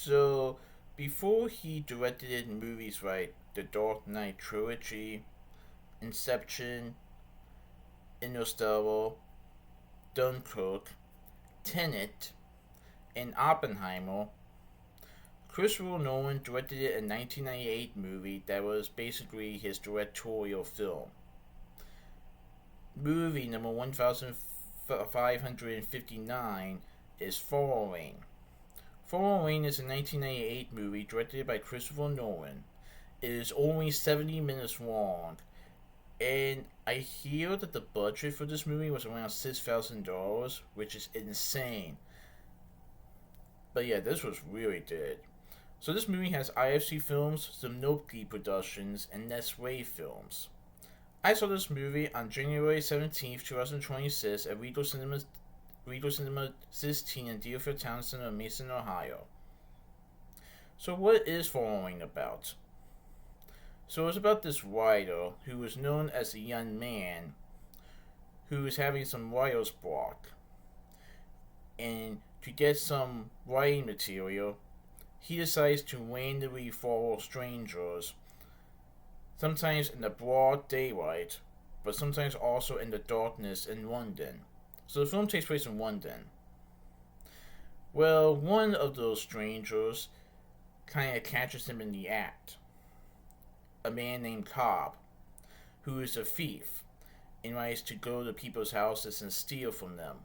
So, before he directed movies like The Dark Knight trilogy, Inception, Interstellar, Dunkirk, Tenet, and Oppenheimer, Christopher Nolan directed a 1998 movie that was basically his directorial film. Movie number 1559 is Following. Following is a 1998 movie directed by Christopher Nolan. It is only 70 minutes long, and I hear that the budget for this movie was around $6,000, which is insane. But yeah, this was really good. So this movie has IFC Films, Syncopy Productions, and Nesway Films. I saw this movie on January 17th, 2026 at Regal Cinemas 16 in Deerfield Towne Center, Mason, Ohio. So what is Following about? So it's about this writer who is known as a young man who is having some writer's block. And to get some writing material, he decides to randomly follow strangers, sometimes in the broad daylight, but sometimes also in the darkness in London. So the film takes place in London. Well, one of those strangers kind of catches him in the act. A man named Cobb, who is a thief and likes to go to people's houses and steal from them.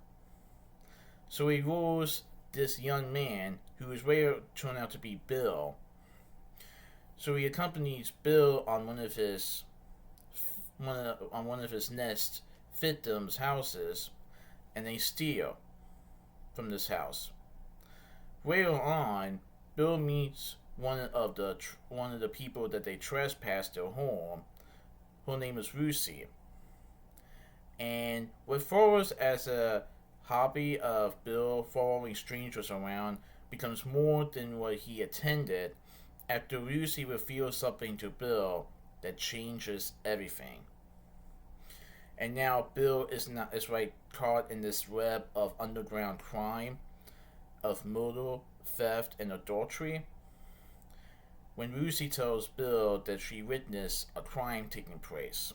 So he lures this young man, who is later turned out to be Bill. So he accompanies Bill on one of his nest victims' houses, and they steal from this house. Later on, Bill meets one of the people that they trespassed their home. Her name is Lucy, and what follows as a hobby of Bill following strangers around becomes more than what he intended after Lucy reveals something to Bill that changes everything. And now Bill is caught in this web of underground crime, of murder, theft, and adultery. When Lucy tells Bill that she witnessed a crime taking place,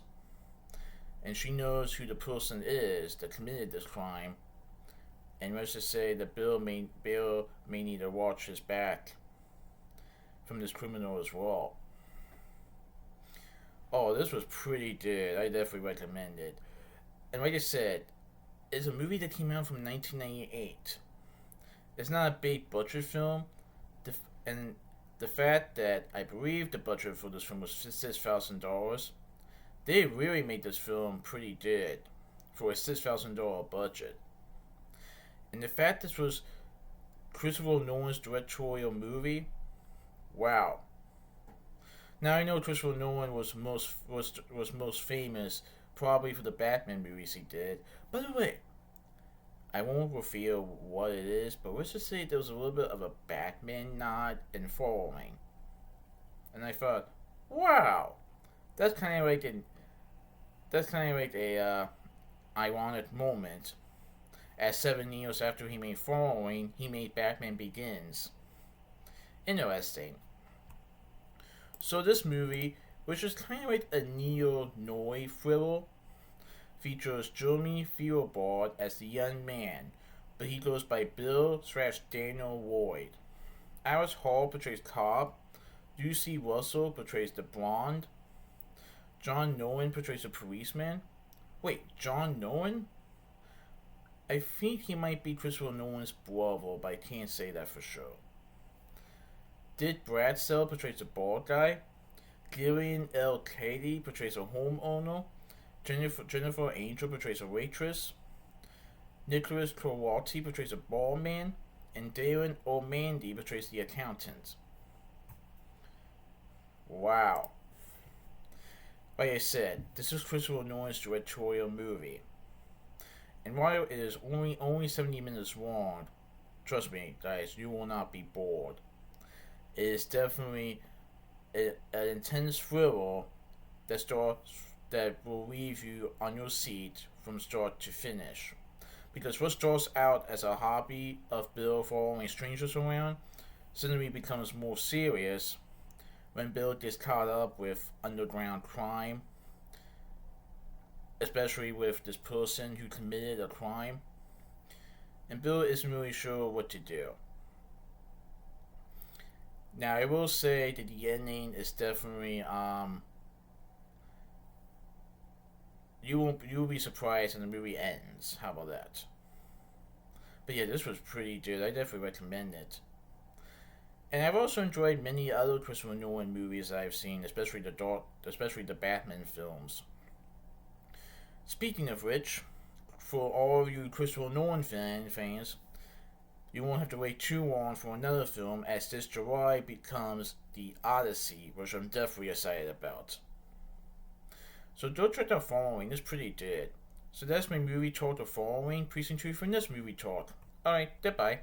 and she knows who the person is that committed this crime, and let's just say that Bill may need to watch his back from this criminal as well. Oh, this was pretty good. I definitely recommend it. And like I said, it's a movie that came out from 1998. It's not a big budget film, and the fact that I believe the budget for this film was $6,000, they really made this film pretty good for a $6,000 budget. And the fact this was Christopher Nolan's directorial movie, wow. Now I know Christopher Nolan was most famous probably for the Batman movies he did. By the way, I won't reveal what it is, but let's just say there was a little bit of a Batman nod in Following. And I thought, wow, that's kind of like a ironic moment. As 7 years after he made Following, he made Batman Begins. Interesting. So this movie, which is kind of like a neo-noir thriller, features Jeremy Theobald as the young man, but he goes by Bill/Daniel Lloyd. Alice Hall portrays Cobb. Lucy Russell portrays the blonde. John Nolan portrays a policeman. Wait, John Nolan? I think he might be Christopher Nolan's brother, but I can't say that for sure. Dick Bradsell portrays a bald guy. Gillian L. Cady portrays a homeowner. Jennifer Angel portrays a waitress. Nicholas Kowalski portrays a bald man. And Darren O'Mandy portrays the accountant. Wow. Like I said, this is Christopher Nolan's directorial movie. And while it is only 70 minutes long, trust me, guys, you will not be bored. It is definitely an intense thriller that will leave you on your seat from start to finish. Because what starts out as a hobby of Bill following strangers around suddenly becomes more serious when Bill gets caught up with underground crime, especially with this person who committed a crime, and Bill isn't really sure what to do. Now, I will say that the ending is definitely you will be surprised when the movie ends. How about that? But yeah, this was pretty good. I definitely recommend it. And I've also enjoyed many other Christopher Nolan movies that I've seen, especially the Batman films. Speaking of which, for all of you Christopher Nolan fans, you won't have to wait too long for another film, as this July becomes The Odyssey, which I'm definitely excited about. So go check out Following, it's pretty good. So that's my movie talk of Following. Please tune for this movie talk. Alright, goodbye.